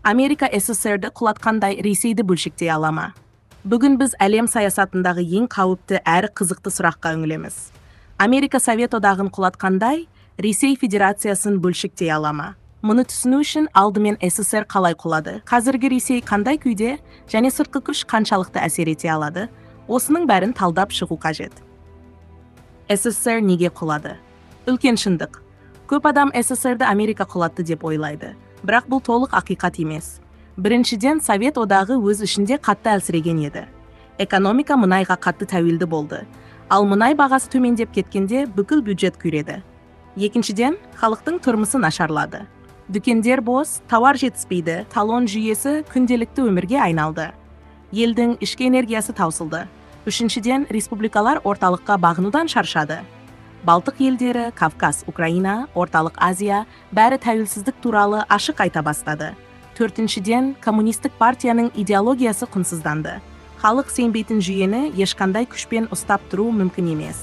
Америка СССРді құлатқандай Ресейді бөлшектей ала ма? Бүгін біз әлем саясатындағы ең қауіпті әрі қызықты сұраққа үңілеміз. Америка Совет одағын құлатқандай Ресей Федерациясын бөлшектей ала ма? Мұны түсіну үшін алдымен СССР қалай құлады? Қазіргі Ресей қандай күйде және сыртқы күш қаншалықты әсер ете алады? Осының бәрін талдап шығу қажет. СССР неге құлады? Үлкен шындық. Көп адам СССРді Америка құлатты деп ойлайды. Бірақ бұл толық ақиқат емес. Біріншіден, Совет одағы өз ішінде қатты әлсіреген еді. Экономика мұнайға қатты тәуелді болды. Ал мұнай бағасы төмендеп кеткенде бүкіл бюджет күйреді. Екіншіден, халықтың тұрмысы нашарлады. Дүкендер бос, тауар жетіспейді, талон жүйесі күнделікті өмірге айналды. Елдің ішкі энергиясы таусылды. Үшіншіден, республикалар орталыққа бағынудан шаршады. Балтық елдері, Кавказ, Украина, Орталық Азия бәрі тәуелсіздік туралы ашық айта бастады. Төртіншіден, коммунистік партияның идеологиясы құнсызданды. Халық сенбейтін жүйені ешқандай күшпен ұстап тұру мүмкін емес.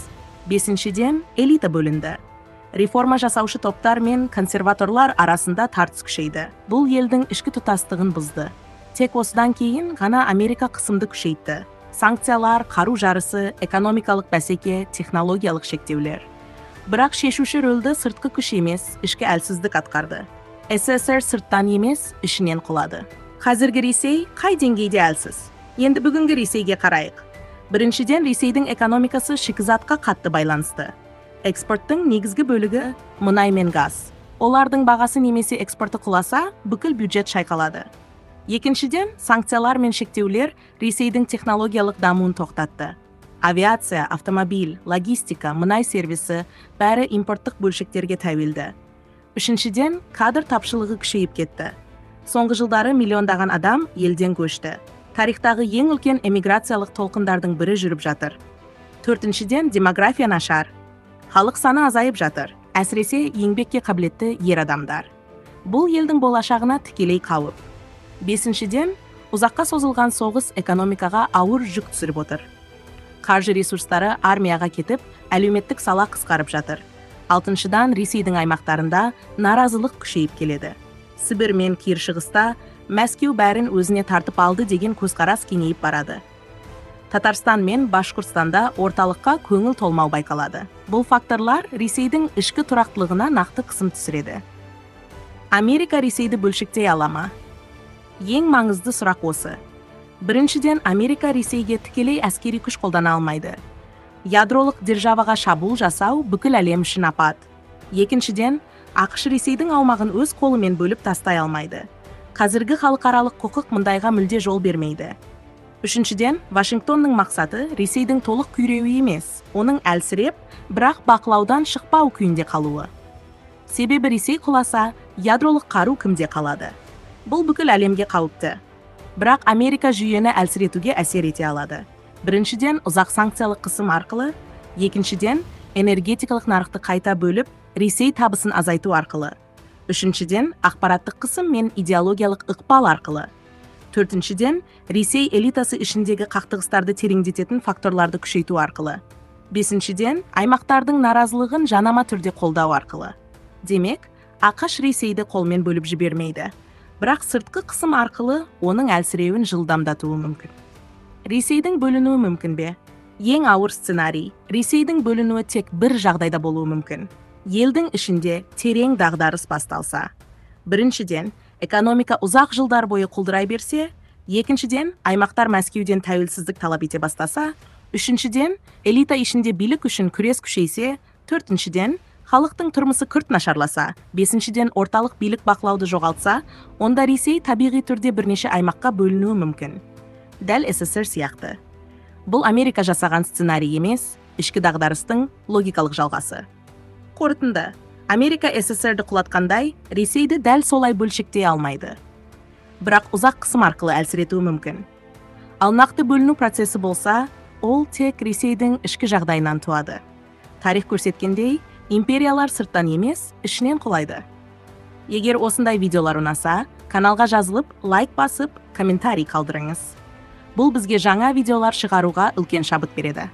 Бесіншіден, элита бөлінді. Реформа жасаушы топтар мен консерваторлар арасында тартыс күшейді. Бұл елдің ішкі тұтастығын бұзды. Тек осыдан кейін ғана Америка қысымды күшейтті. Санкциялар, қару жарысы, экономикалық бәсеке, технологиялық шектеулер. Бірақ шешуші рөлді сыртқы күш емес, ішкі әлсіздік атқарды. СССР сырттан емес, ішінен құлады. Қазіргі Ресей қай деңгейде әлсіз? Енді бүгінгі Ресейге қарайық. Біріншіден, Ресейдің экономикасы шикізатқа қатты байланысты. Экспорттың негізгі бөлігі мұнай мен газ. Олардың бағасы немесе экспорты құласа, бүкіл бюджет шайқалады. Екіншіден, санкциялар мен шектеулер Ресейдің технологиялық дамуын тоқтатты. Авиация, автомобиль, логистика, мұнай сервисі бәрі импорттық бөлшектерге тәуелді. Үшіншіден, кадр тапшылығы күшейіп кетті. Соңғы жылдары миллиондаған адам елден көшті. Тарихтағы ең үлкен эмиграциялық толқындардың бірі жүріп жатыр. Төртіншіден, демография нашар. Халық саны азайып жатыр. Әсіресе еңбекке қабілетті ер адамдар. Бұл елдің болашағына тікелей қауіп. Бесіншіден, ұзаққа созылған соғыс экономикаға ауыр жүк түсіріп отыр. Қаржы ресурстары армияға кетіп, әлеуметтік сала қысқарып жатыр. Алтыншыдан, Ресейдің аймақтарында наразылық күшейіп келеді. Сібір мен Кир шығыста Мәскеу бәрін өзіне тартып алды деген көзқарас кеңейіп барады. Татарстан мен Башқұртстанда орталыққа көңіл толмау байқалады. Бұл факторлар Ресейдің ішкі тұрақтылығына нақты қысым түсіреді. Америка Ресейді бөлшектей ала ма? Ең маңызды сұрақ осы. Біріншіден, Америка Ресейге тікелей әскери күш қолдана алмайды. Ядролық державаға шабуыл жасау бүкіл әлем үшін апат. Екіншіден, ақш Ресейдің аумағын өз қолымен бөліп тастай алмайды. Қазіргі халықаралық құқық мұндайға мүлде жол бермейді. Үшіншіден, Вашингтонның мақсаты Ресейдің толық күйреуі емес, оның әлсіреп, бірақ бақылаудан шықпау күйінде қалуы. Себебі Ресей құласа, ядролық қару кімде қалады? Бұл бүкіл әлемге қауіпті. Бірақ Америка жүйені әлсіретуге әсер ете алады. Біріншіден, ұзақ санкциялық қысым арқылы, екіншіден, энергетикалық нарықты қайта бөліп, Ресей табысын азайту арқылы. Үшіншіден, ақпараттық қысым мен идеологиялық ықпал арқылы. Төртіншіден, Ресей элитасы ішіндегі қақтығыстарды тереңдететін факторларды күшейту арқылы. Бесіншіден, аймақтардың наразылығын жанама түрде қолдау арқылы. Демек, ақш Ресейді қолмен бөліп жібермейді. Бірақ сыртқы қысым арқылы оның әлсіреуін жылдамдатуы мүмкін. Ресейдің бөлінуі мүмкін бе? Ең ауыр сценарий, Ресейдің бөлінуі тек бір жағдайда болуы мүмкін. Елдің ішінде терең дағдарыс басталса. Біріншіден, экономика ұзақ жылдар бойы құлдырай берсе, екіншіден, аймақтар Мәскеуден тәуелсіздік талап ете бастаса, үшіншіден, элита ішінде билік үшін күрес күшейсе, төртіншіден, халықтың тұрмысы күрт нашарласа, бесіншіден, орталық билік бақылауды жоғалтса, онда Ресей табиғи түрде бірнеше аймаққа бөлінуі мүмкін. Дәл СССР сияқты. Бұл Америка жасаған сценарий емес, ішкі дағдарыстың логикалық жалғасы. Қорытынды. Америка СССРді құлатқандай, Ресейді дәл солай бөлшектей алмайды. Бірақ ұзақ қысым арқылы әлсіретуі мүмкін. Ал нақты бөліну процесі болса, ол тек Ресейдің ішкі жағдайынан туады. Тарих көрсеткендей, империялар сырттан емес, ішінен құлайды. Егер осындай видеолар ұнаса, каналға жазылып, лайк басып, комментарий қалдырыңыз. Бұл бізге жаңа видеолар шығаруға үлкен шабыт береді.